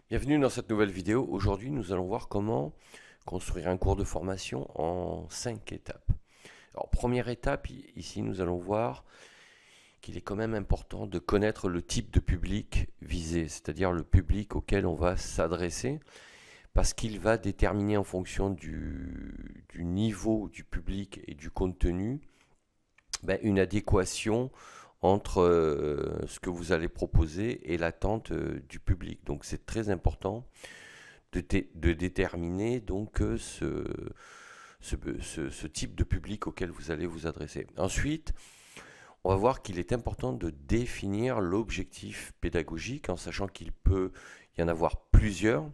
Bienvenue dans cette nouvelle vidéo. Aujourd'hui, nous allons voir comment construire un cours de formation en 5 étapes. Alors, première étape, ici, nous allons voir qu'il est quand même important de connaître le type de public visé, c'est-à-dire le public auquel on va s'adresser, parce qu'il va déterminer en fonction du niveau du public et du contenu une adéquation entre ce que vous allez proposer et l'attente du public. Donc c'est très important de déterminer donc ce type de public auquel vous allez vous adresser. Ensuite, on va voir qu'il est important de définir l'objectif pédagogique en sachant qu'il peut y en avoir plusieurs.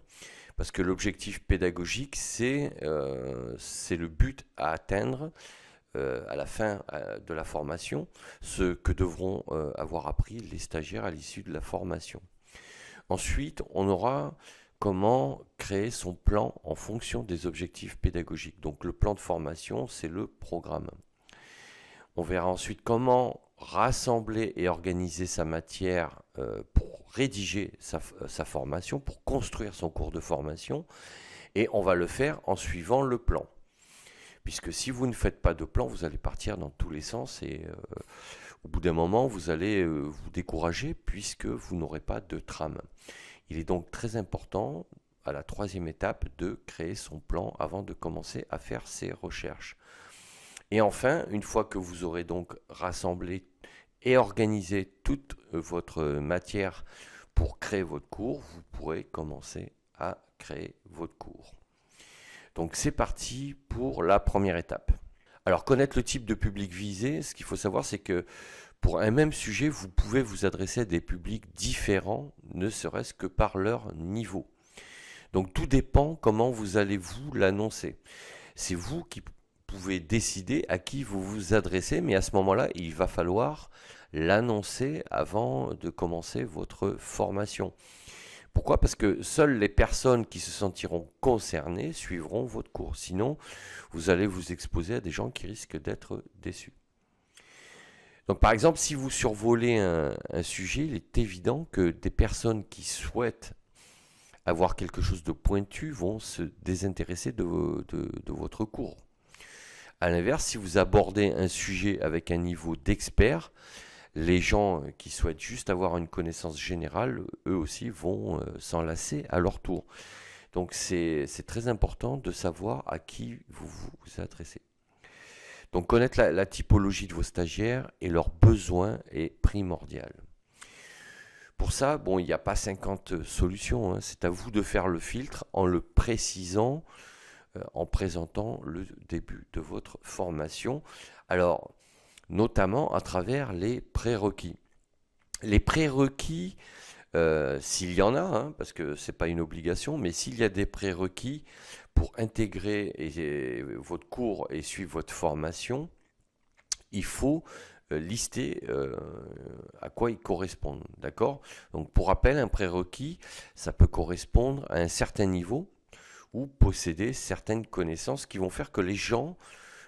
Parce que l'objectif pédagogique, c'est le but à atteindre à la fin de la formation, ce que devront avoir appris les stagiaires à l'issue de la formation. Ensuite, on aura comment créer son plan en fonction des objectifs pédagogiques. Donc le plan de formation, c'est le programme. On verra ensuite comment rassembler et organiser sa matière pour rédiger sa formation, pour construire son cours de formation. Et on va le faire en suivant le plan. Puisque si vous ne faites pas de plan, vous allez partir dans tous les sens et au bout d'un moment, vous allez vous décourager puisque vous n'aurez pas de trame. Il est donc très important, à la troisième étape, de créer son plan avant de commencer à faire ses recherches. Et enfin, une fois que vous aurez donc rassemblé et organisé toute votre matière pour créer votre cours, vous pourrez commencer à créer votre cours. Donc c'est parti pour la première étape. Alors connaître le type de public visé, ce qu'il faut savoir c'est que pour un même sujet, vous pouvez vous adresser à des publics différents, ne serait-ce que par leur niveau. Donc tout dépend comment vous allez vous l'annoncer. C'est vous qui pouvez décider à qui vous vous adressez, mais à ce moment-là, il va falloir l'annoncer avant de commencer votre formation. Pourquoi? Parce que seules les personnes qui se sentiront concernées suivront votre cours. Sinon, vous allez vous exposer à des gens qui risquent d'être déçus. Donc par exemple, si vous survolez un sujet, il est évident que des personnes qui souhaitent avoir quelque chose de pointu vont se désintéresser de votre cours. A l'inverse, si vous abordez un sujet avec un niveau d'expert, les gens qui souhaitent juste avoir une connaissance générale, eux aussi vont s'enlacer à leur tour. Donc c'est très important de savoir à qui vous vous adressez. Donc connaître la typologie de vos stagiaires et leurs besoins est primordial. Pour ça, bon, il n'y a pas 50 solutions, hein. C'est à vous de faire le filtre en le précisant, en présentant le début de votre formation. Alors, notamment à travers les prérequis. Les prérequis, s'il y en a, hein, parce que ce n'est pas une obligation, mais s'il y a des prérequis pour intégrer votre cours et suivre votre formation, il faut lister à quoi ils correspondent. D'accord? Donc pour rappel, un prérequis, ça peut correspondre à un certain niveau ou posséder certaines connaissances qui vont faire que les gens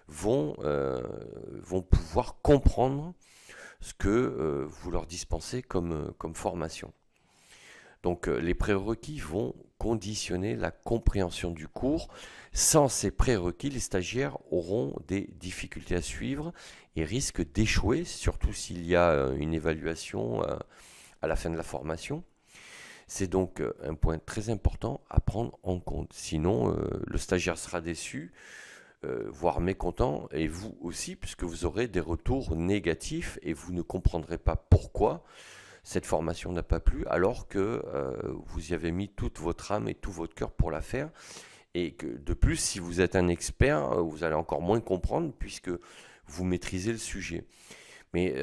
vont pouvoir comprendre ce que vous leur dispensez comme formation. Donc les prérequis vont conditionner la compréhension du cours. Sans ces prérequis, les stagiaires auront des difficultés à suivre et risquent d'échouer, surtout s'il y a une évaluation à la fin de la formation. C'est donc un point très important à prendre en compte. Sinon, le stagiaire sera déçu, voire mécontent, et vous aussi, puisque vous aurez des retours négatifs et vous ne comprendrez pas pourquoi cette formation n'a pas plu, alors que vous y avez mis toute votre âme et tout votre cœur pour la faire. Et que de plus, si vous êtes un expert, vous allez encore moins comprendre puisque vous maîtrisez le sujet. Mais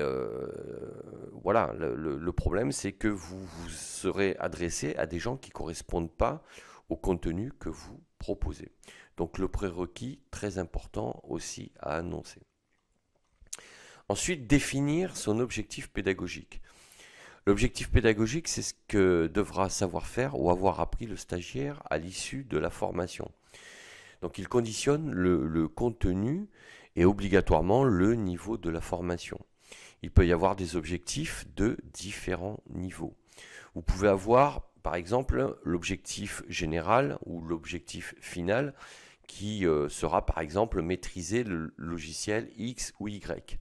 voilà, le problème, c'est que vous serez adressé à des gens qui ne correspondent pas au contenu que vous proposez. Donc le prérequis, très important aussi à annoncer. Ensuite, définir son objectif pédagogique. L'objectif pédagogique, c'est ce que devra savoir faire ou avoir appris le stagiaire à l'issue de la formation. Donc il conditionne le contenu et obligatoirement le niveau de la formation. Il peut y avoir des objectifs de différents niveaux. Vous pouvez avoir par exemple l'objectif général ou l'objectif final qui sera par exemple maîtriser le logiciel X ou Y.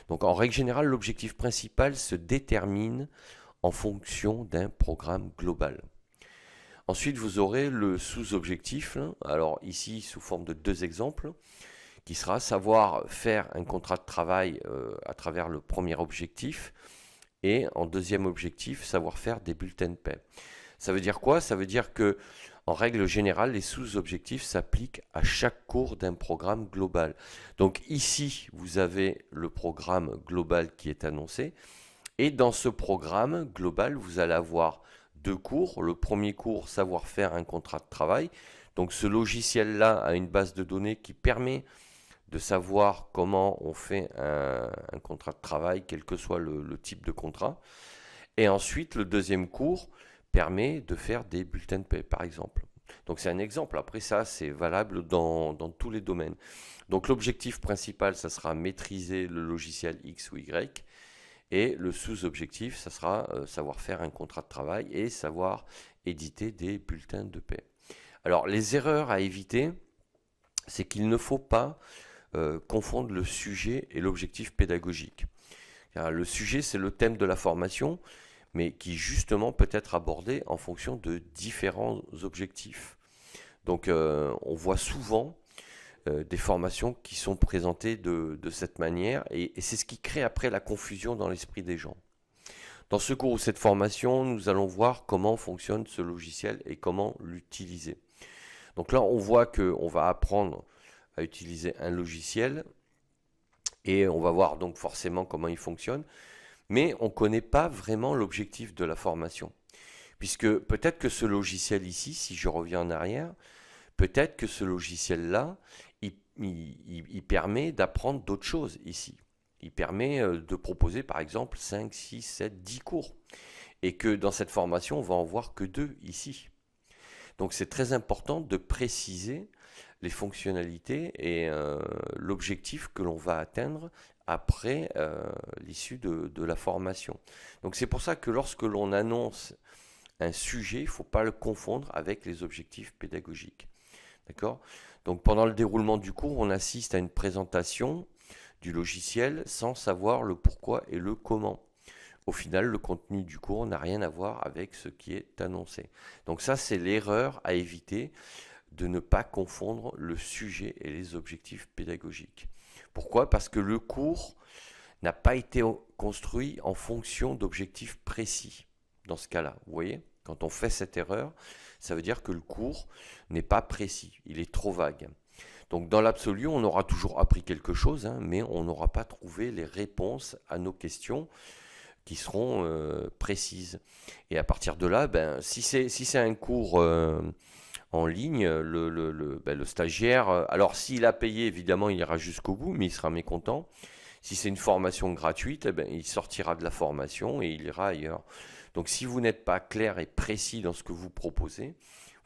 Donc en règle générale, l'objectif principal se détermine en fonction d'un programme global. Ensuite, vous aurez le sous-objectif, alors ici sous forme de 2 exemples, qui sera savoir faire un contrat de travail à travers le premier objectif, et en deuxième objectif, savoir faire des bulletins de paie. Ça veut dire quoi? Ça veut dire que, en règle générale, les sous-objectifs s'appliquent à chaque cours d'un programme global. Donc ici, vous avez le programme global qui est annoncé, et dans ce programme global, vous allez avoir 2 cours. Le premier cours, savoir faire un contrat de travail. Donc ce logiciel-là a une base de données qui permet de savoir comment on fait un contrat de travail, quel que soit le type de contrat. Et ensuite, le deuxième cours permet de faire des bulletins de paie, par exemple. Donc c'est un exemple. Après ça, c'est valable dans tous les domaines. Donc l'objectif principal, ça sera maîtriser le logiciel X ou Y. Et le sous-objectif, ça sera savoir faire un contrat de travail et savoir éditer des bulletins de paie. Alors les erreurs à éviter, c'est qu'il ne faut pas confondre le sujet et l'objectif pédagogique. Car le sujet, c'est le thème de la formation, mais qui justement peut être abordé en fonction de différents objectifs. Donc on voit souvent des formations qui sont présentées de cette manière, et c'est ce qui crée après la confusion dans l'esprit des gens. Dans ce cours ou cette formation, nous allons voir comment fonctionne ce logiciel et comment l'utiliser. Donc là, on voit qu'on va apprendre à utiliser un logiciel et on va voir donc forcément comment il fonctionne, mais on ne connaît pas vraiment l'objectif de la formation. Puisque peut-être que ce logiciel ici, si je reviens en arrière, peut-être que ce logiciel-là, il permet d'apprendre d'autres choses ici. Il permet de proposer par exemple 5, 6, 7, 10 cours. Et que dans cette formation, on va en voir que 2 ici. Donc c'est très important de préciser les fonctionnalités et l'objectif que l'on va atteindre après l'issue de la formation. Donc c'est pour ça que lorsque l'on annonce un sujet, il ne faut pas le confondre avec les objectifs pédagogiques. D'accord? Donc pendant le déroulement du cours, on assiste à une présentation du logiciel sans savoir le pourquoi et le comment. Au final, le contenu du cours n'a rien à voir avec ce qui est annoncé. Donc ça, c'est l'erreur à éviter, de ne pas confondre le sujet et les objectifs pédagogiques. Pourquoi? Parce que le cours n'a pas été construit en fonction d'objectifs précis. Dans ce cas-là, vous voyez, quand on fait cette erreur, ça veut dire que le cours n'est pas précis, il est trop vague. Donc dans l'absolu, on aura toujours appris quelque chose, mais on n'aura pas trouvé les réponses à nos questions qui seront précises. Et à partir de là, si c'est un cours en ligne, le stagiaire, alors s'il a payé, évidemment, il ira jusqu'au bout, mais il sera mécontent. Si c'est une formation gratuite, il sortira de la formation et il ira ailleurs. Donc si vous n'êtes pas clair et précis dans ce que vous proposez,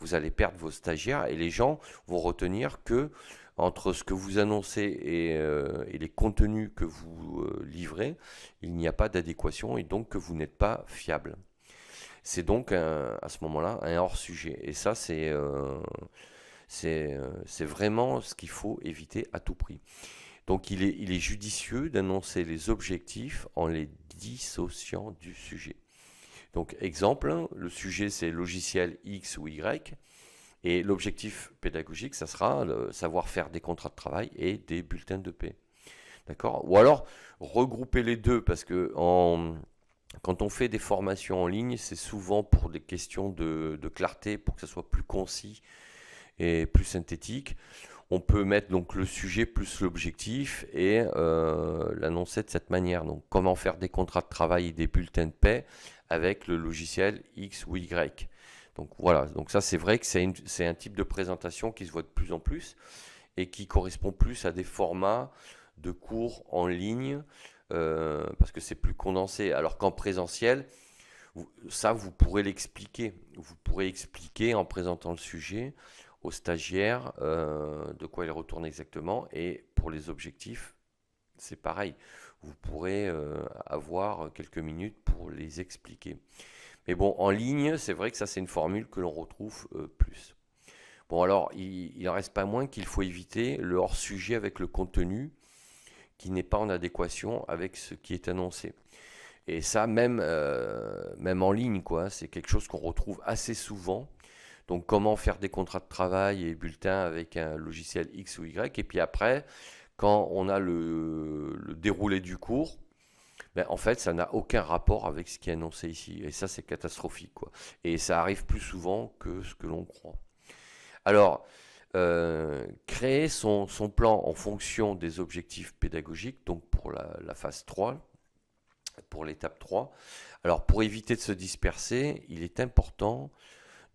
vous allez perdre vos stagiaires et les gens vont retenir que entre ce que vous annoncez et les contenus que vous livrez, il n'y a pas d'adéquation et donc que vous n'êtes pas fiable. C'est donc à ce moment-là un hors-sujet. Et ça, c'est vraiment ce qu'il faut éviter à tout prix. Donc il est judicieux d'annoncer les objectifs en les dissociant du sujet. Donc exemple, le sujet c'est logiciel X ou Y. Et l'objectif pédagogique, ça sera savoir faire des contrats de travail et des bulletins de paie. D'accord? Ou alors, regrouper les deux, parce que quand on fait des formations en ligne, c'est souvent pour des questions de clarté, pour que ça soit plus concis et plus synthétique. On peut mettre donc le sujet plus l'objectif et l'annoncer de cette manière. Donc, comment faire des contrats de travail et des bulletins de paie avec le logiciel X ou Y. Donc voilà, donc ça c'est vrai que c'est un type de présentation qui se voit de plus en plus et qui correspond plus à des formats de cours en ligne parce que c'est plus condensé. Alors qu'en présentiel, ça vous pourrez l'expliquer. Vous pourrez expliquer en présentant le sujet aux stagiaires de quoi il retourne exactement, et pour les objectifs, c'est pareil. Vous pourrez avoir quelques minutes pour les expliquer. Mais bon, en ligne, c'est vrai que ça, c'est une formule que l'on retrouve plus. Bon, alors, il n'en reste pas moins qu'il faut éviter le hors-sujet avec le contenu qui n'est pas en adéquation avec ce qui est annoncé. Et ça, même en ligne, quoi, c'est quelque chose qu'on retrouve assez souvent. Donc, comment faire des contrats de travail et bulletins avec un logiciel X ou Y. Et puis après, quand on a le déroulé du cours, ben, en fait, ça n'a aucun rapport avec ce qui est annoncé ici. Et ça, c'est catastrophique, quoi. Et ça arrive plus souvent que ce que l'on croit. Alors, créer son plan en fonction des objectifs pédagogiques, donc pour la phase 3, pour l'étape 3. Alors, pour éviter de se disperser, il est important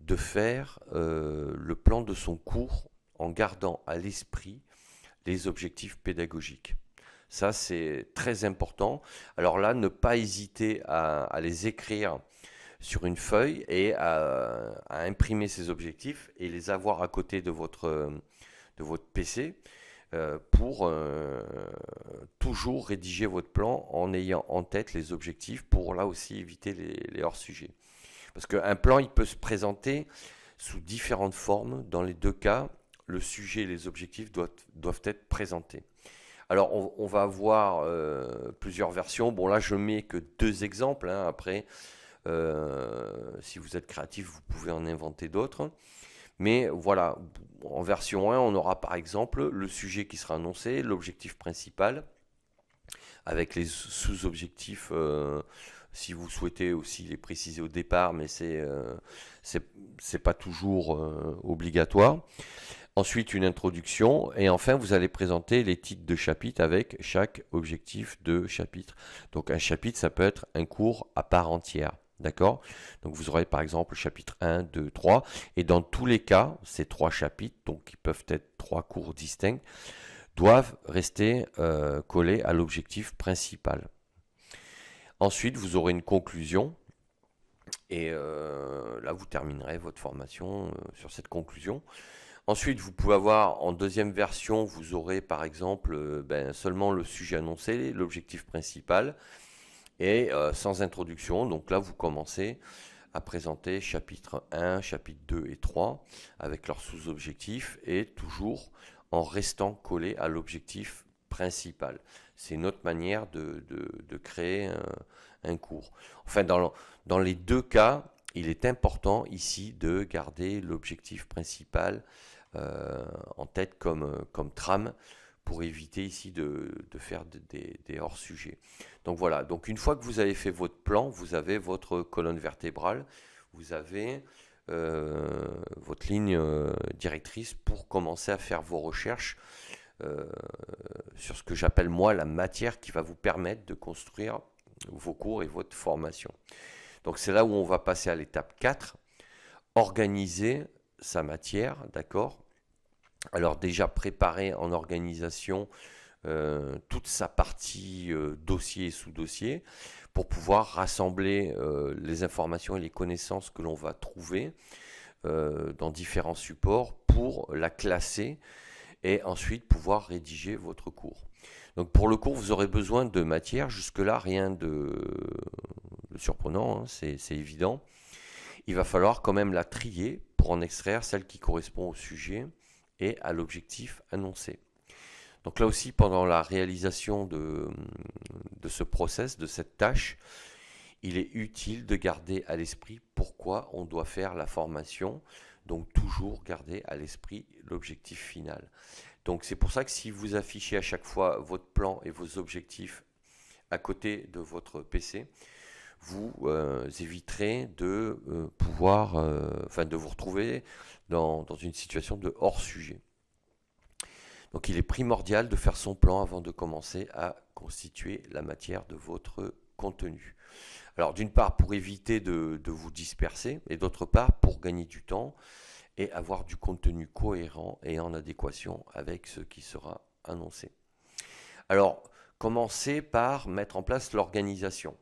de faire le plan de son cours en gardant à l'esprit les objectifs pédagogiques. Ça, c'est très important. Alors là, ne pas hésiter à les écrire sur une feuille et à imprimer ces objectifs et les avoir à côté de votre PC pour toujours rédiger votre plan en ayant en tête les objectifs pour là aussi éviter les hors-sujets. Parce qu'un plan, il peut se présenter sous différentes formes. Dans les deux cas, le sujet et les objectifs doivent être présentés. Alors, on va avoir plusieurs versions. Bon, là, je mets que 2 exemples. Hein. Après, si vous êtes créatif, vous pouvez en inventer d'autres. Mais voilà, en version 1, on aura par exemple le sujet qui sera annoncé, l'objectif principal, avec les sous-objectifs, si vous souhaitez aussi les préciser au départ, mais c'est pas toujours obligatoire. Ensuite, une introduction. Et enfin, vous allez présenter les titres de chapitres avec chaque objectif de chapitre. Donc, un chapitre, ça peut être un cours à part entière. D'accord? Donc, vous aurez par exemple le chapitre 1, 2, 3. Et dans tous les cas, ces 3 chapitres, donc qui peuvent être 3 cours distincts, doivent rester collés à l'objectif principal. Ensuite, vous aurez une conclusion. Et là, vous terminerez votre formation sur cette conclusion. Ensuite, vous pouvez avoir en deuxième version, vous aurez par exemple seulement le sujet annoncé, l'objectif principal, et sans introduction. Donc là, vous commencez à présenter chapitre 1, chapitre 2 et 3 avec leurs sous-objectifs et toujours en restant collé à l'objectif principal. C'est une autre manière de créer un cours. Enfin, dans les deux cas, il est important ici de garder l'objectif principal en tête comme trame pour éviter ici de faire des hors-sujets. Donc voilà, donc une fois que vous avez fait votre plan, vous avez votre colonne vertébrale, vous avez votre ligne directrice pour commencer à faire vos recherches sur ce que j'appelle moi la matière qui va vous permettre de construire vos cours et votre formation. Donc c'est là où on va passer à l'étape 4, organiser sa matière, d'accord? Alors déjà préparer en organisation toute sa partie dossier et sous-dossier pour pouvoir rassembler les informations et les connaissances que l'on va trouver dans différents supports pour la classer et ensuite pouvoir rédiger votre cours. Donc pour le cours, vous aurez besoin de matière, jusque-là rien de surprenant, hein, c'est évident. Il va falloir quand même la trier pour en extraire celle qui correspond au sujet et à l'objectif annoncé. Donc là aussi, pendant la réalisation de ce process, de cette tâche, il est utile de garder à l'esprit pourquoi on doit faire la formation, donc toujours garder à l'esprit l'objectif final. Donc c'est pour ça que si vous affichez à chaque fois votre plan et vos objectifs à côté de votre PC, vous éviterez de de vous retrouver dans une situation de hors-sujet. Donc il est primordial de faire son plan avant de commencer à constituer la matière de votre contenu. Alors d'une part pour éviter de vous disperser et d'autre part pour gagner du temps et avoir du contenu cohérent et en adéquation avec ce qui sera annoncé. Alors commencez par mettre en place l'organisation.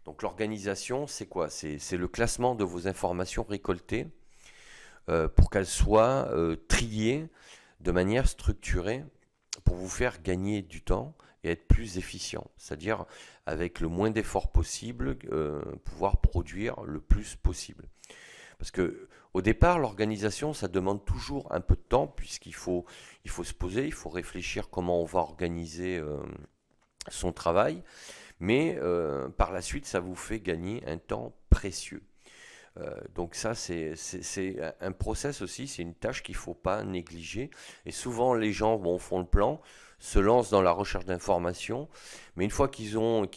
Donc l'organisation, c'est quoi? C'est le classement de vos informations récoltées pour qu'elles soient triées de manière structurée pour vous faire gagner du temps et être plus efficient, c'est-à-dire avec le moins d'efforts possible, pouvoir produire le plus possible. Parce que au départ, l'organisation, ça demande toujours un peu de temps, il faut se poser, il faut réfléchir comment on va organiser son travail, mais par la suite, ça vous fait gagner un temps précieux. Donc ça, c'est un process aussi, c'est une tâche qu'il ne faut pas négliger. Et souvent, les gens font le plan, se lancent dans la recherche d'informations, mais une fois qu'ils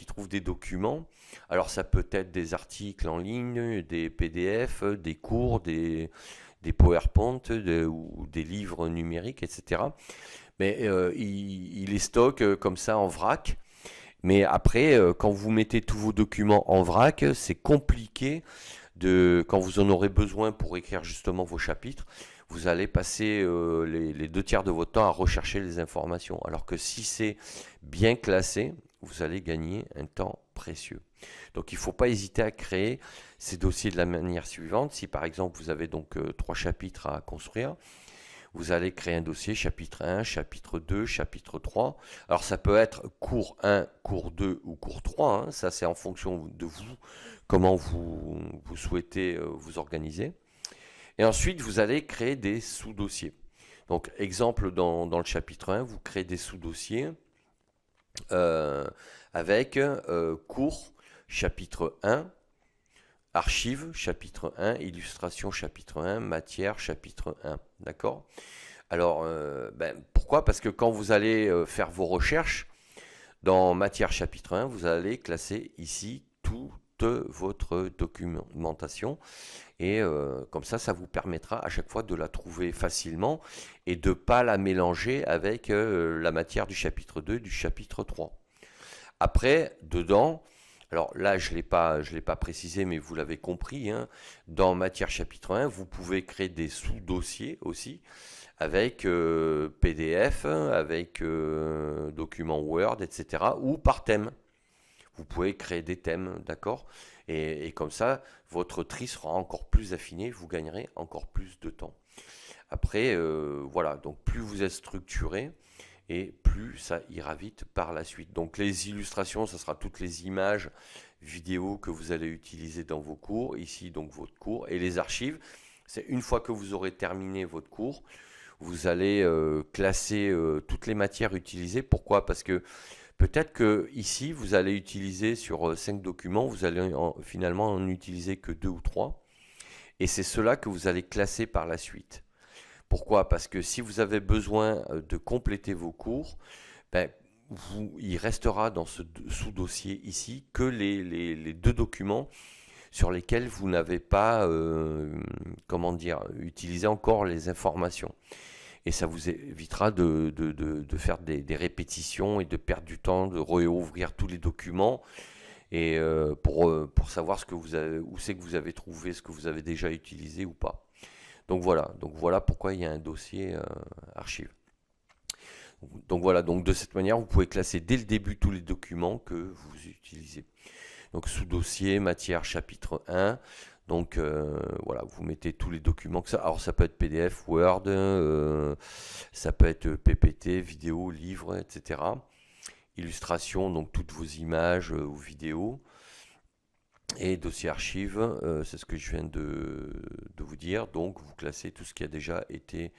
trouvent des documents, alors ça peut être des articles en ligne, des PDF, des cours, des PowerPoint ou des livres numériques, etc. Mais ils les stockent comme ça en vrac. Mais après, quand vous mettez tous vos documents en vrac, c'est compliqué quand vous en aurez besoin pour écrire justement vos chapitres, vous allez passer les 2 tiers de votre temps à rechercher les informations. Alors que si c'est bien classé, vous allez gagner un temps précieux. Donc il ne faut pas hésiter à créer ces dossiers de la manière suivante. Si par exemple vous avez donc 3 chapitres à construire, vous allez créer un dossier chapitre 1, chapitre 2, chapitre 3. Alors ça peut être cours 1, cours 2 ou cours 3, hein. Ça c'est en fonction de vous, comment vous souhaitez vous organiser. Et ensuite vous allez créer des sous-dossiers. Donc exemple dans le chapitre 1, vous créez des sous-dossiers avec cours chapitre 1, archives, chapitre 1, illustration, chapitre 1, matière, chapitre 1. D'accord? Alors, pourquoi? Parce que quand vous allez faire vos recherches, dans matière, chapitre 1, vous allez classer ici toute votre documentation. Et comme ça vous permettra à chaque fois de la trouver facilement et de ne pas la mélanger avec la matière du chapitre 2, du chapitre 3. Après, dedans, alors là, je l'ai pas précisé, mais vous l'avez compris, hein, dans matière chapitre 1, vous pouvez créer des sous-dossiers aussi, avec PDF, avec documents Word, etc., ou par thème. Vous pouvez créer des thèmes, d'accord? Et comme ça, votre tri sera encore plus affiné, vous gagnerez encore plus de temps. Après, voilà, donc plus vous êtes structuré, et plus ça ira vite par la suite. Donc les illustrations, ça sera toutes les images, vidéos que vous allez utiliser dans vos cours, ici donc votre cours, et les archives, c'est une fois que vous aurez terminé votre cours, vous allez classer toutes les matières utilisées. Pourquoi? Parce que peut-être que ici, vous allez utiliser sur 5 documents, vous allez finalement en utiliser que 2 ou 3, et c'est cela que vous allez classer par la suite. Pourquoi? Parce que si vous avez besoin de compléter vos cours, il restera dans ce sous-dossier ici que les 2 documents sur lesquels vous n'avez pas utilisé encore les informations. Et ça vous évitera de faire des répétitions et de perdre du temps, de réouvrir tous les documents et pour savoir où c'est que vous avez trouvé ce que vous avez déjà utilisé ou pas. Donc voilà pourquoi il y a un dossier archive. Donc voilà, donc de cette manière, vous pouvez classer dès le début tous les documents que vous utilisez. Donc sous-dossier, matière, chapitre 1. Donc voilà, vous mettez tous les documents que ça. Alors ça peut être PDF, Word, ça peut être PPT, vidéo, livre, etc. Illustration, donc toutes vos images ou vidéos. Et dossier archive, c'est ce que je viens de vous dire. Donc vous classez tout ce qui a déjà été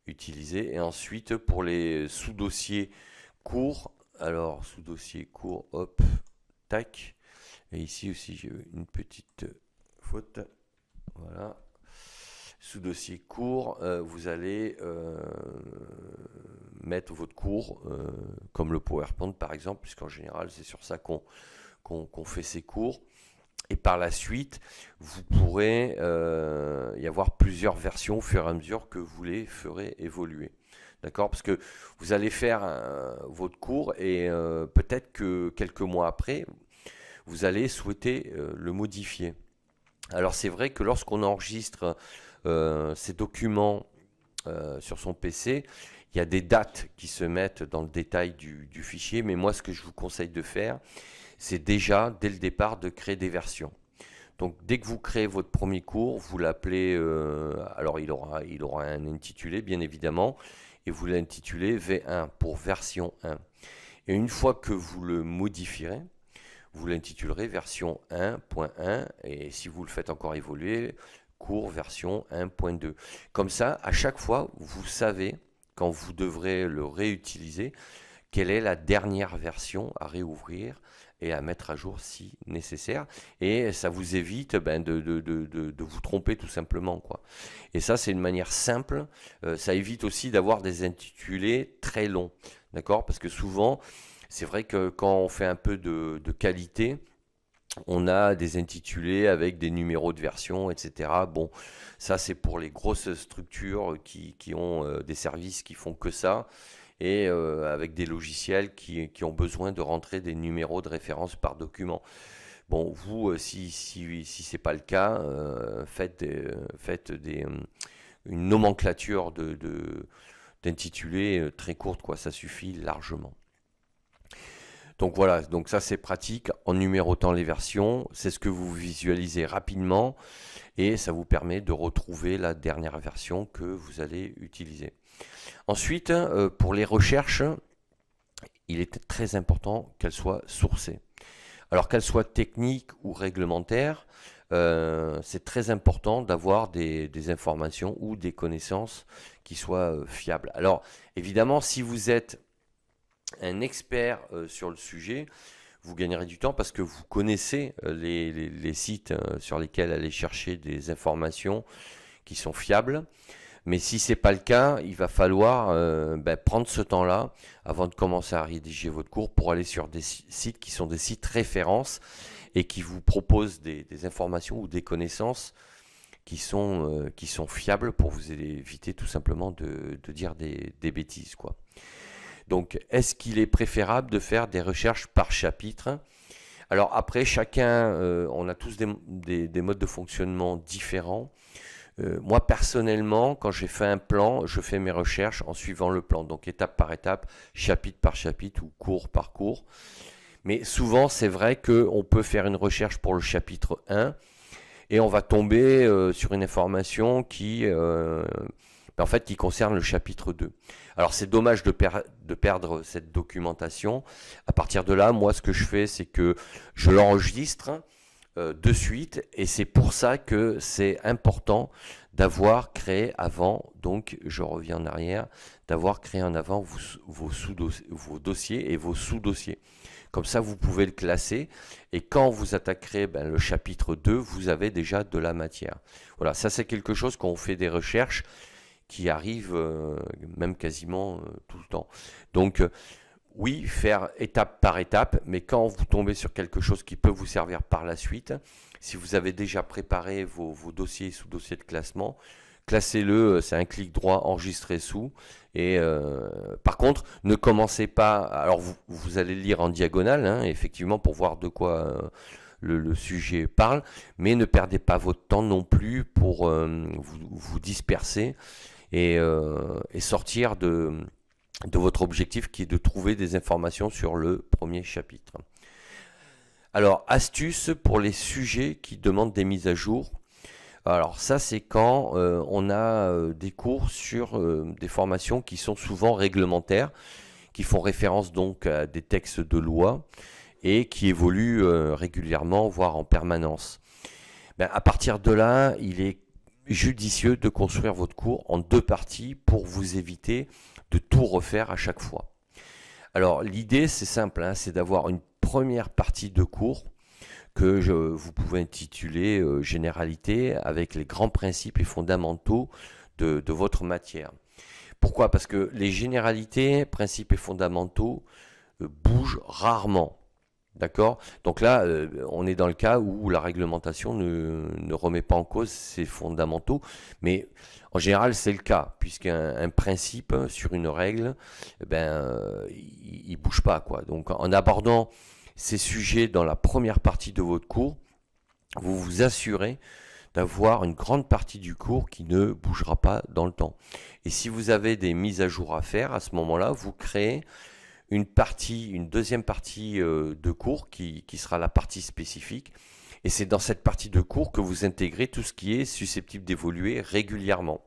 utilisé. Et ensuite pour les sous-dossiers courts, alors sous-dossier court, hop, tac. Et ici aussi j'ai une petite faute. Voilà. Sous-dossier court, vous allez mettre votre cours, comme le PowerPoint par exemple, puisqu'en général c'est sur ça qu'on fait ses cours. Et par la suite, vous pourrez y avoir plusieurs versions au fur et à mesure que vous les ferez évoluer. D'accord? Parce que vous allez faire votre cours et peut-être que quelques mois après, vous allez souhaiter le modifier. Alors c'est vrai que lorsqu'on enregistre ces documents sur son PC, il y a des dates qui se mettent dans le détail du fichier, mais moi ce que je vous conseille de faire, c'est déjà dès le départ de créer des versions. Donc dès que vous créez votre premier cours, vous l'appelez, alors il aura un intitulé bien évidemment, et vous l'intitulez V1 pour version 1. Et une fois que vous le modifierez, vous l'intitulerez version 1.1 et si vous le faites encore évoluer, cours version 1.2. Comme ça, à chaque fois, vous savez, quand vous devrez le réutiliser, quelle est la dernière version à réouvrir et à mettre à jour si nécessaire. Et ça vous évite de vous tromper tout simplement, quoi. Et ça, c'est une manière simple. Ça évite aussi d'avoir des intitulés très longs. D'accord? Parce que souvent, c'est vrai que quand on fait un peu de qualité, on a des intitulés avec des numéros de version, etc. Bon, ça c'est pour les grosses structures qui ont des services qui font que ça et avec des logiciels qui ont besoin de rentrer des numéros de référence par document. Bon, vous, si c'est pas le cas, faites une nomenclature d'intitulés très courte, quoi. Ça suffit largement. Donc voilà, donc ça c'est pratique en numérotant les versions, c'est ce que vous visualisez rapidement et ça vous permet de retrouver la dernière version que vous allez utiliser. Ensuite, pour les recherches, il est très important qu'elles soient sourcées. Alors qu'elles soient techniques ou réglementaires, c'est très important d'avoir des informations ou des connaissances qui soient fiables. Alors évidemment, si vous êtes un expert sur le sujet, vous gagnerez du temps parce que vous connaissez les sites sur lesquels aller chercher des informations qui sont fiables. Mais si ce n'est pas le cas, il va falloir prendre ce temps-là avant de commencer à rédiger votre cours pour aller sur des sites qui sont des sites références et qui vous proposent des informations ou des connaissances qui sont fiables pour vous éviter tout simplement de dire des bêtises, quoi. Donc, est-ce qu'il est préférable de faire des recherches par chapitre? Alors après, chacun, on a tous des modes de fonctionnement différents. Moi, personnellement, quand j'ai fait un plan, je fais mes recherches en suivant le plan. Donc, étape par étape, chapitre par chapitre ou cours par cours. Mais souvent, c'est vrai qu'on peut faire une recherche pour le chapitre 1 et on va tomber sur une information qui concerne le chapitre 2. Alors c'est dommage de perdre cette documentation. À partir de là, moi ce que je fais, c'est que je l'enregistre de suite et c'est pour ça que c'est important d'avoir créé avant, donc je reviens en arrière, d'avoir créé en avant vos dossiers et vos sous-dossiers. Comme ça, vous pouvez le classer et quand vous attaquerez le chapitre 2, vous avez déjà de la matière. Voilà, ça c'est quelque chose quand on fait des recherches qui arrive même quasiment tout le temps. Donc oui, faire étape par étape, mais quand vous tombez sur quelque chose qui peut vous servir par la suite, si vous avez déjà préparé vos dossiers et sous-dossiers de classement, classez-le, c'est un clic droit, enregistrer sous. Et par contre, ne commencez pas, alors vous allez lire en diagonale, hein, effectivement, pour voir de quoi le sujet parle, mais ne perdez pas votre temps non plus pour vous disperser et sortir de votre objectif qui est de trouver des informations sur le premier chapitre. Alors, astuce pour les sujets qui demandent des mises à jour. Alors ça, c'est quand on a des cours sur des formations qui sont souvent réglementaires, qui font référence donc à des textes de loi et qui évoluent régulièrement, voire en permanence. À partir de là, il est judicieux de construire votre cours en 2 parties pour vous éviter de tout refaire à chaque fois. Alors l'idée c'est simple, hein, c'est d'avoir une première partie de cours que vous pouvez intituler généralité avec les grands principes et fondamentaux de votre matière. Pourquoi? Parce que les généralités, principes et fondamentaux bougent rarement. D'accord? Donc là, on est dans le cas où la réglementation ne remet pas en cause ces fondamentaux, mais en général, c'est le cas, puisqu'un principe sur une règle, il bouge pas, quoi. Donc en abordant ces sujets dans la première partie de votre cours, vous vous assurez d'avoir une grande partie du cours qui ne bougera pas dans le temps. Et si vous avez des mises à jour à faire, à ce moment-là, vous créez une deuxième partie de cours qui sera la partie spécifique. Et c'est dans cette partie de cours que vous intégrez tout ce qui est susceptible d'évoluer régulièrement.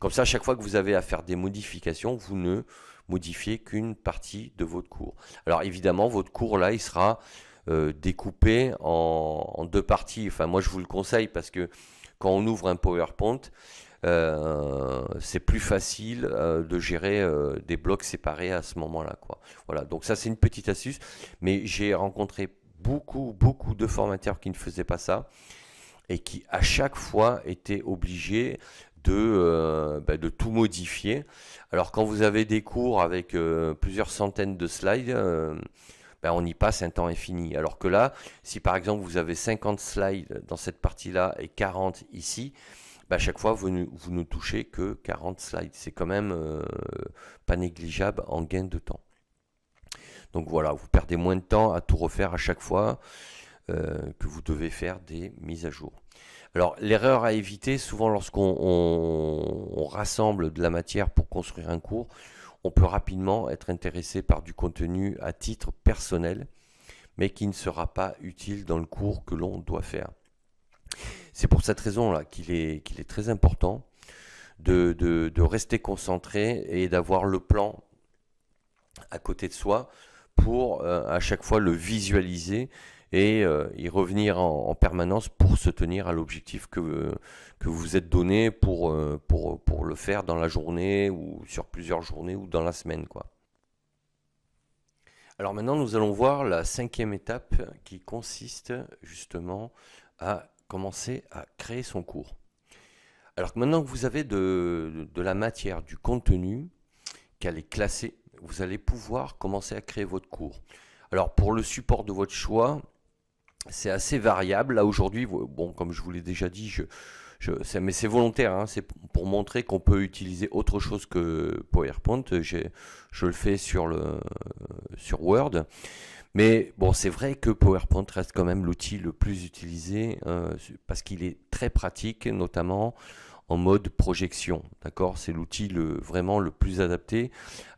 Comme ça, à chaque fois que vous avez à faire des modifications, vous ne modifiez qu'une partie de votre cours. Alors évidemment, votre cours là, il sera découpé en deux parties. Enfin, moi, je vous le conseille parce que quand on ouvre un PowerPoint, c'est plus facile de gérer des blocs séparés à ce moment-là, quoi. Voilà, donc ça c'est une petite astuce, mais j'ai rencontré beaucoup de formateurs qui ne faisaient pas ça et qui à chaque fois étaient obligés de tout modifier. Alors quand vous avez des cours avec plusieurs centaines de slides, on y passe un temps infini. Alors que là, si par exemple vous avez 50 slides dans cette partie-là et 40 ici, à chaque fois vous ne touchez que 40 slides. C'est quand même pas négligeable en gain de temps. Donc voilà, vous perdez moins de temps à tout refaire à chaque fois que vous devez faire des mises à jour. Alors l'erreur à éviter, souvent lorsqu'on rassemble de la matière pour construire un cours, on peut rapidement être intéressé par du contenu à titre personnel, mais qui ne sera pas utile dans le cours que l'on doit faire. C'est pour cette raison-là qu'il est très important de rester concentré et d'avoir le plan à côté de soi pour à chaque fois le visualiser et y revenir en permanence pour se tenir à l'objectif que vous vous êtes donné pour le faire dans la journée ou sur plusieurs journées ou dans la semaine, quoi. Alors maintenant, nous allons voir la 5e étape qui consiste justement à commencer à créer son cours. Alors que maintenant que vous avez de la matière, du contenu, qu'elle est classée, vous allez pouvoir commencer à créer votre cours. Alors pour le support de votre choix, c'est assez variable. Là aujourd'hui, bon, comme je vous l'ai déjà dit, mais c'est volontaire, hein, c'est pour montrer qu'on peut utiliser autre chose que PowerPoint. Je le fais sur Word. Mais bon, c'est vrai que PowerPoint reste quand même l'outil le plus utilisé parce qu'il est très pratique, notamment en mode projection. D'accord? C'est l'outil vraiment le plus adapté.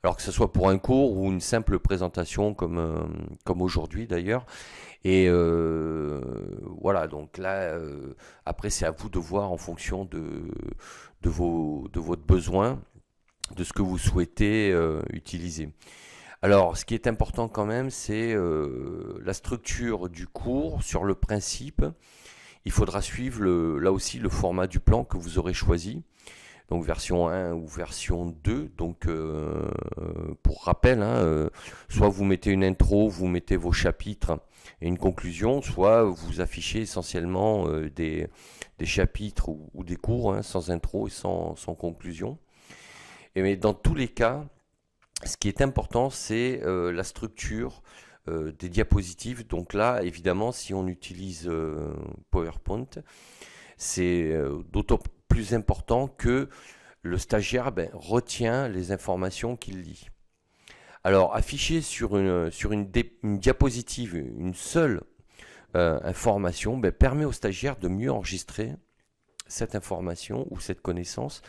Alors que ce soit pour un cours ou une simple présentation comme aujourd'hui d'ailleurs. Et voilà, donc là, après c'est à vous de voir en fonction de votre besoin, de ce que vous souhaitez utiliser. Alors, ce qui est important quand même, c'est la structure du cours sur le principe. Il faudra suivre là aussi le format du plan que vous aurez choisi. Donc version 1 ou version 2. Donc pour rappel, hein, soit vous mettez une intro, vous mettez vos chapitres et une conclusion, soit vous affichez essentiellement des chapitres ou des cours hein, sans intro et sans conclusion. Mais dans tous les cas, ce qui est important, c'est la structure des diapositives. Donc là, évidemment, si on utilise PowerPoint, c'est d'autant plus important que le stagiaire retient les informations qu'il lit. Alors, afficher sur une diapositive une seule information permet au stagiaire de mieux enregistrer cette information ou cette connaissance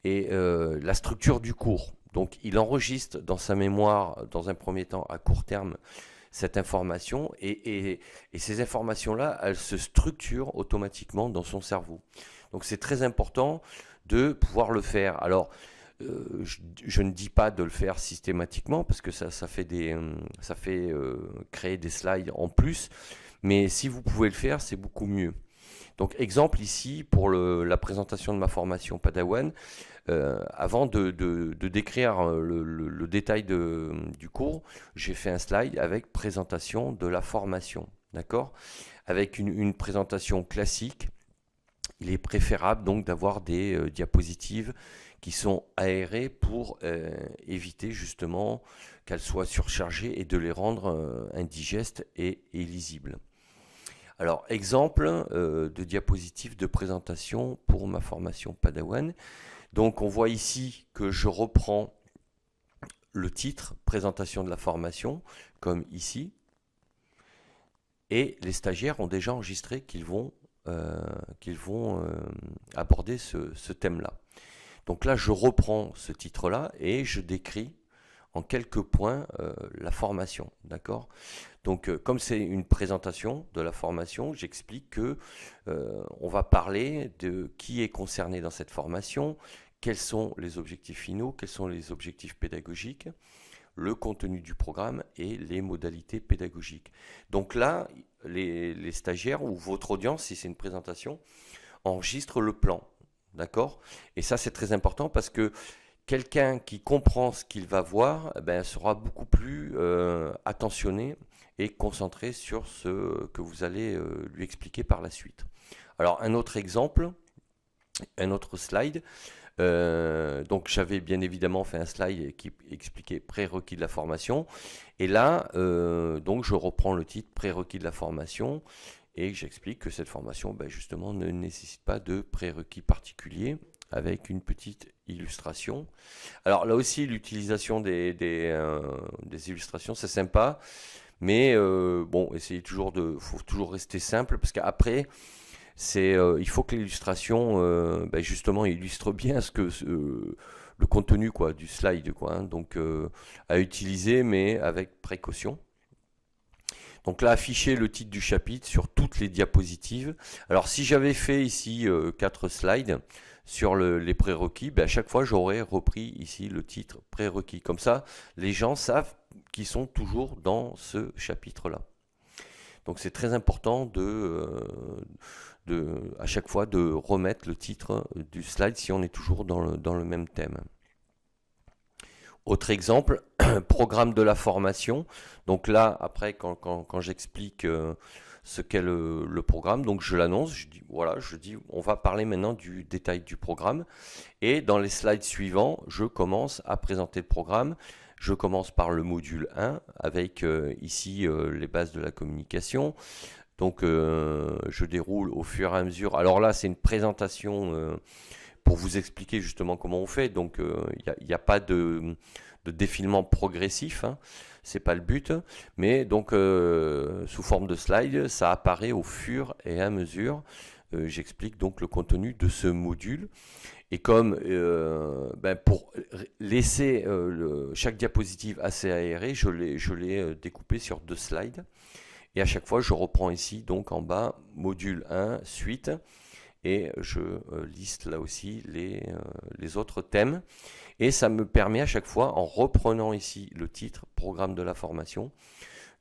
et la structure du cours. Donc il enregistre dans sa mémoire, dans un premier temps, à court terme, cette information et ces informations-là, elles se structurent automatiquement dans son cerveau. Donc c'est très important de pouvoir le faire. Alors, je ne dis pas de le faire systématiquement parce que ça fait créer des slides en plus, mais si vous pouvez le faire, c'est beaucoup mieux. Donc exemple ici pour la présentation de ma formation Padawan, avant de décrire le détail du cours, j'ai fait un slide avec présentation de la formation, d'accord? Avec une présentation classique, il est préférable donc d'avoir des diapositives qui sont aérées pour éviter justement qu'elles soient surchargées et de les rendre indigestes et lisibles. Alors, exemple de diapositive de présentation pour ma formation Padawan. Donc, on voit ici que je reprends le titre, présentation de la formation, comme ici. Et les stagiaires ont déjà enregistré qu'ils vont aborder ce thème-là. Donc là, je reprends ce titre-là et je décris en quelques points la formation, d'accord? Donc comme c'est une présentation de la formation, j'explique que on va parler de qui est concerné dans cette formation, quels sont les objectifs finaux, quels sont les objectifs pédagogiques, le contenu du programme et les modalités pédagogiques. Donc là, les stagiaires ou votre audience, si c'est une présentation, enregistre le plan. D'accord? Et ça, c'est très important parce que quelqu'un qui comprend ce qu'il va voir sera beaucoup plus attentionné et concentré sur ce que vous allez lui expliquer par la suite. Alors, un autre exemple, un autre slide. Donc j'avais bien évidemment fait un slide qui expliquait prérequis de la formation. Et là, donc je reprends le titre prérequis de la formation et j'explique que cette formation, justement, ne nécessite pas de prérequis particuliers avec une petite illustration. Alors là aussi, l'utilisation des illustrations, c'est sympa, mais bon, essayez toujours faut toujours rester simple parce qu'après, il faut que l'illustration, justement, illustre bien le contenu quoi, du slide, quoi, hein. Donc à utiliser, mais avec précaution. Donc là, afficher le titre du chapitre sur toutes les diapositives. Alors si j'avais fait ici 4 slides sur les prérequis, à chaque fois j'aurais repris ici le titre prérequis. Comme ça, les gens savent qu'ils sont toujours dans ce chapitre-là. Donc c'est très important à chaque fois de remettre le titre du slide si on est toujours dans le même thème. Autre exemple, programme de la formation. Donc là, après, quand j'explique ce qu'est le programme, donc je l'annonce, je dis, on va parler maintenant du détail du programme. Et dans les slides suivants, je commence à présenter le programme. Je commence par le module 1 avec ici les bases de la communication. Donc je déroule au fur et à mesure. Alors là, c'est une présentation pour vous expliquer justement comment on fait. Donc il n'y a pas de défilement progressif, hein. C'est pas le but. Mais donc sous forme de slide, ça apparaît au fur et à mesure. J'explique donc le contenu de ce module. Et comme pour laisser chaque diapositive assez aérée, je l'ai découpé sur 2 slides. Et à chaque fois, je reprends ici, donc en bas, module 1, suite, et je liste là aussi les autres thèmes. Et ça me permet à chaque fois, en reprenant ici le titre, programme de la formation,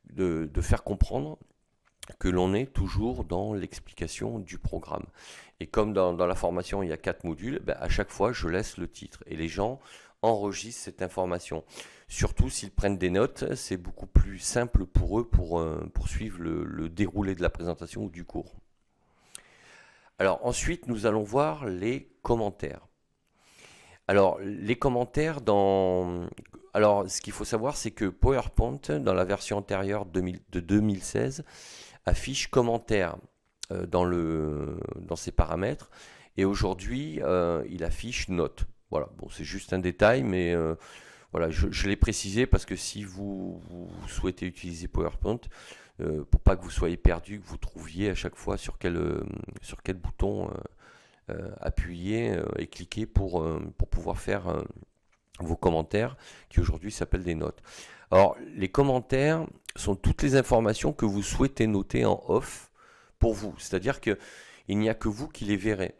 de faire comprendre que l'on est toujours dans l'explication du programme. Et comme dans la formation, il y a 4 modules, à chaque fois, je laisse le titre. Et les gens enregistrent cette information. Surtout s'ils prennent des notes, c'est beaucoup plus simple pour eux pour suivre le déroulé de la présentation ou du cours. Alors ensuite, nous allons voir les commentaires. Alors les commentaires Alors ce qu'il faut savoir, c'est que PowerPoint, dans la version antérieure de 2016, affiche commentaires dans ses paramètres. Et aujourd'hui, il affiche notes. Voilà, bon, c'est juste un détail, mais voilà, je l'ai précisé parce que si vous souhaitez utiliser PowerPoint, pour pas que vous soyez perdu, que vous trouviez à chaque fois sur quel bouton appuyer et cliquer pour pouvoir faire vos commentaires, qui aujourd'hui s'appellent des notes. Alors, les commentaires sont toutes les informations que vous souhaitez noter en off pour vous. C'est-à-dire qu'il n'y a que vous qui les verrez.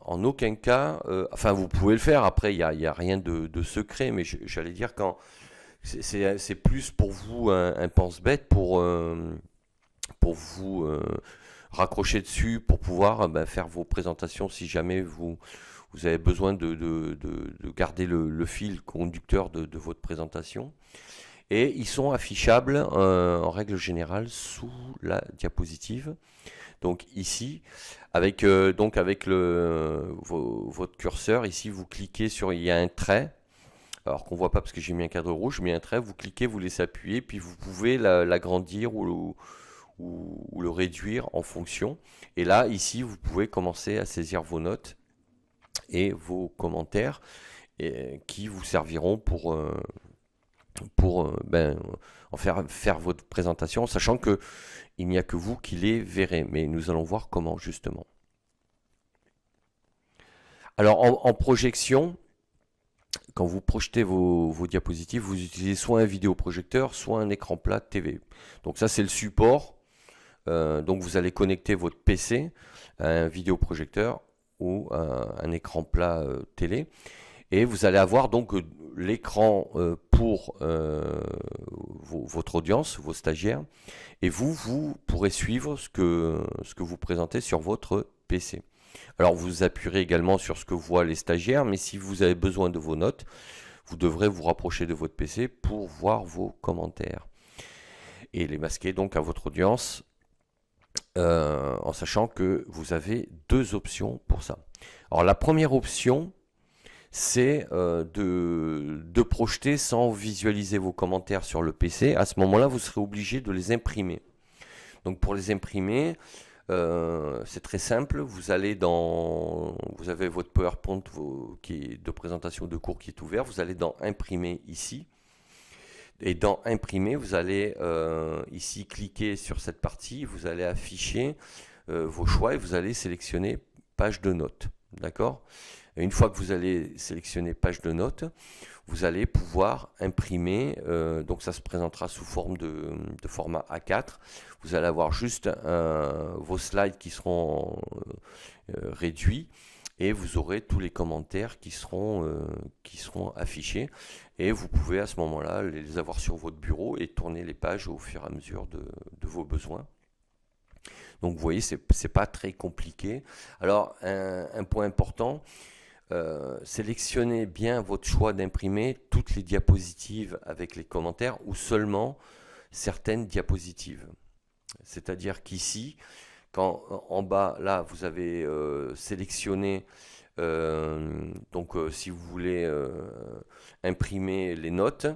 En aucun cas, enfin vous pouvez le faire, après il n'y a rien de secret, mais j'allais dire quand c'est plus pour vous un pense-bête pour vous raccrocher dessus, pour pouvoir faire vos présentations si jamais vous avez besoin de garder le fil conducteur de votre présentation. Et ils sont affichables en règle générale sous la diapositive. Donc ici, avec votre curseur, ici vous cliquez sur, il y a un trait, alors qu'on ne voit pas parce que j'ai mis un cadre rouge, mais un trait, vous cliquez, vous laissez appuyer, puis vous pouvez l'agrandir ou le réduire en fonction. Et là, ici, vous pouvez commencer à saisir vos notes et vos commentaires qui vous serviront pour en faire votre présentation, sachant que il n'y a que vous qui les verrez, mais nous allons voir comment justement. Alors en projection, quand vous projetez vos diapositives, vous utilisez soit un vidéoprojecteur, soit un écran plat TV. Donc ça c'est le support. Donc vous allez connecter votre PC à un vidéoprojecteur. ou un écran plat télé. Et vous allez avoir donc l'écran pour votre audience, vos stagiaires, et vous pourrez suivre ce que vous présentez sur votre PC. Alors vous appuierez également sur ce que voient les stagiaires, mais si vous avez besoin de vos notes, vous devrez vous rapprocher de votre PC pour voir vos commentaires et les masquer donc à votre audience, en sachant que vous avez deux options pour ça. Alors la première option, c'est de projeter sans visualiser vos commentaires sur le PC. À ce moment-là, vous serez obligé de les imprimer. Donc pour les imprimer, c'est très simple. Vous avez votre PowerPoint de présentation de cours qui est ouvert. Vous allez dans Imprimer ici. Et dans Imprimer, vous allez ici cliquer sur cette partie. Vous allez afficher vos choix et vous allez sélectionner Page de notes. D'accord ? Et une fois que vous allez sélectionner Page de notes, vous allez pouvoir imprimer, donc ça se présentera sous forme de format A4. Vous allez avoir juste vos slides qui seront réduits et vous aurez tous les commentaires qui seront affichés. Et vous pouvez à ce moment-là les avoir sur votre bureau et tourner les pages au fur et à mesure de vos besoins. Donc vous voyez, c'est pas très compliqué. Alors un point important, sélectionnez bien votre choix d'imprimer toutes les diapositives avec les commentaires ou seulement certaines diapositives. C'est-à-dire qu'ici, quand en bas, là, vous avez sélectionné, si vous voulez imprimer les notes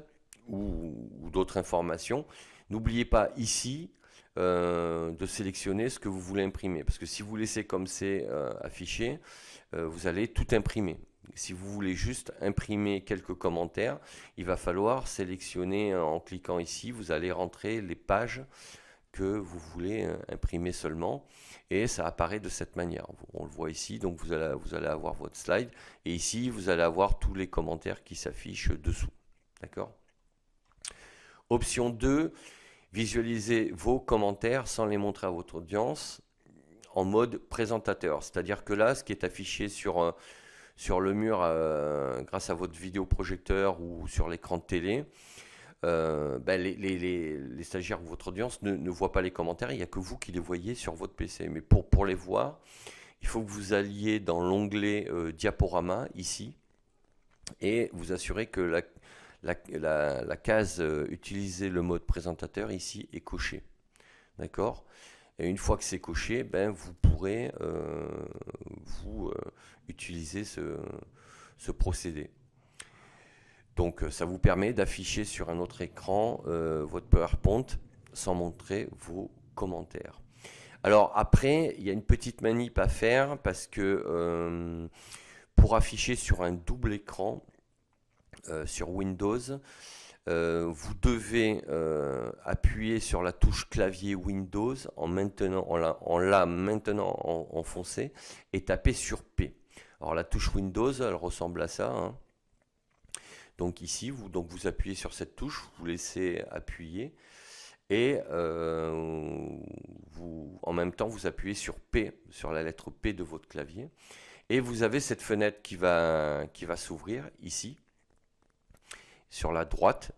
ou d'autres informations, n'oubliez pas ici de sélectionner ce que vous voulez imprimer. Parce que si vous laissez comme c'est affiché, vous allez tout imprimer. Si vous voulez juste imprimer quelques commentaires, il va falloir sélectionner en cliquant ici, vous allez rentrer les pages que vous voulez imprimer seulement et ça apparaît de cette manière. On le voit ici, donc vous allez avoir votre slide et ici vous allez avoir tous les commentaires qui s'affichent dessous. D'accord ? Option 2, visualisez vos commentaires sans les montrer à votre audience en mode présentateur. C'est-à-dire que là, ce qui est affiché sur le mur grâce à votre vidéoprojecteur ou sur l'écran de télé, les stagiaires ou votre audience ne voient pas les commentaires, il n'y a que vous qui les voyez sur votre PC. Mais pour les voir, il faut que vous alliez dans l'onglet diaporama ici et vous assurez que la case utiliser le mode présentateur ici est cochée. D'accord ? Et une fois que c'est coché, vous pourrez utiliser ce procédé. Donc ça vous permet d'afficher sur un autre écran votre PowerPoint sans montrer vos commentaires. Alors après, il y a une petite manip à faire parce que pour afficher sur un double écran sur Windows, vous devez appuyer sur la touche clavier Windows en la maintenant enfoncée et taper sur P. Alors la touche Windows, elle ressemble à ça, hein. Donc ici, vous appuyez sur cette touche, vous laissez appuyer et en même temps vous appuyez sur P, sur la lettre P de votre clavier et vous avez cette fenêtre qui va s'ouvrir ici sur la droite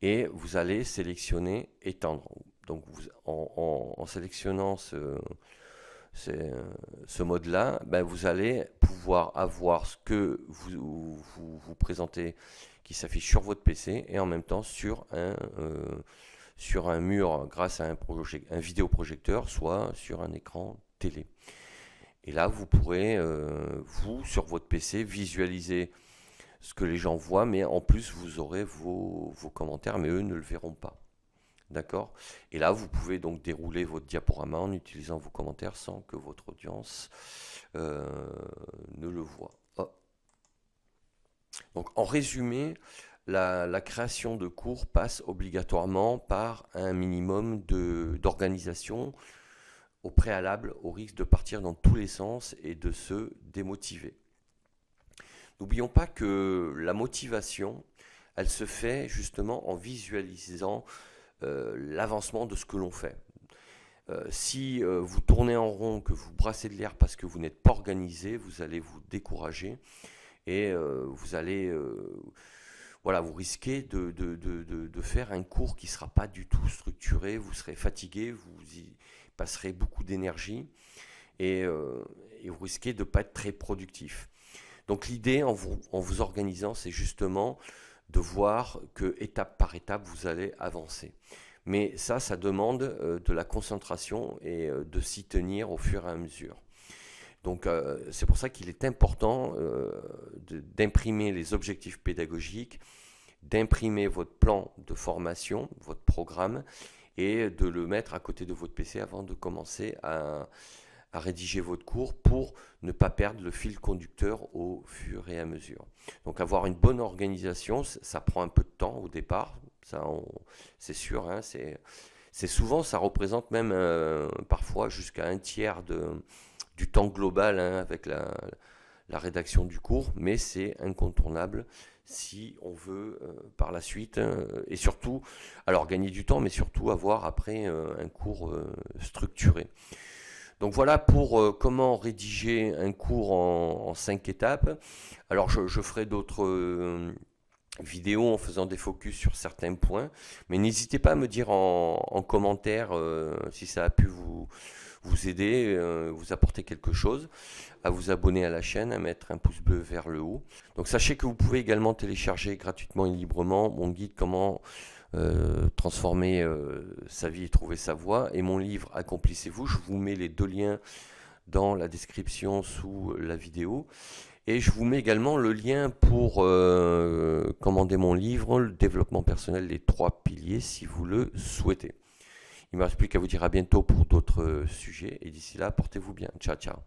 et vous allez sélectionner étendre. Donc en sélectionnant ce mode-là, vous allez pouvoir avoir ce que vous présentez qui s'affiche sur votre PC et en même temps sur un mur grâce à un vidéoprojecteur, soit sur un écran télé. Et là, vous pourrez, sur votre PC, visualiser ce que les gens voient, mais en plus, vous aurez vos commentaires, mais eux ne le verront pas. D'accord ? Et là, vous pouvez donc dérouler votre diaporama en utilisant vos commentaires sans que votre audience ne le voie. Oh. Donc, en résumé, la création de cours passe obligatoirement par un minimum d'organisation au préalable, au risque de partir dans tous les sens et de se démotiver. N'oublions pas que la motivation, elle se fait justement en visualisant l'avancement de ce que l'on fait. Si vous tournez en rond, que vous brassez de l'air parce que vous n'êtes pas organisé, vous allez vous décourager et vous allez voilà, vous risquez de faire un cours qui ne sera pas du tout structuré, vous serez fatigué, vous y passerez beaucoup d'énergie et vous risquez de ne pas être très productif. Donc l'idée en vous organisant, c'est justement de voir que étape par étape, vous allez avancer. Mais ça demande de la concentration et de s'y tenir au fur et à mesure. Donc c'est pour ça qu'il est important d'imprimer les objectifs pédagogiques, d'imprimer votre plan de formation, votre programme, et de le mettre à côté de votre PC avant de commencer à rédiger votre cours pour ne pas perdre le fil conducteur au fur et à mesure. Donc avoir une bonne organisation, ça prend un peu de temps au départ, c'est sûr, hein, c'est souvent, ça représente même parfois jusqu'à un tiers du temps global, hein, avec la rédaction du cours, mais c'est incontournable si on veut par la suite, et surtout, alors gagner du temps, mais surtout avoir après un cours structuré. Donc voilà pour comment rédiger un cours en 5 étapes. Alors je ferai d'autres vidéos en faisant des focus sur certains points, mais n'hésitez pas à me dire en commentaire si ça a pu vous aider, vous apporter quelque chose, à vous abonner à la chaîne, à mettre un pouce bleu vers le haut. Donc sachez que vous pouvez également télécharger gratuitement et librement mon guide comment transformer sa vie et trouver sa voie, et mon livre Accomplissez-vous. Je vous mets les 2 liens dans la description sous la vidéo. Et je vous mets également le lien pour commander mon livre, le développement personnel, les 3 piliers, si vous le souhaitez. Il ne me reste plus qu'à vous dire à bientôt pour d'autres sujets. Et d'ici là, portez-vous bien. Ciao, ciao.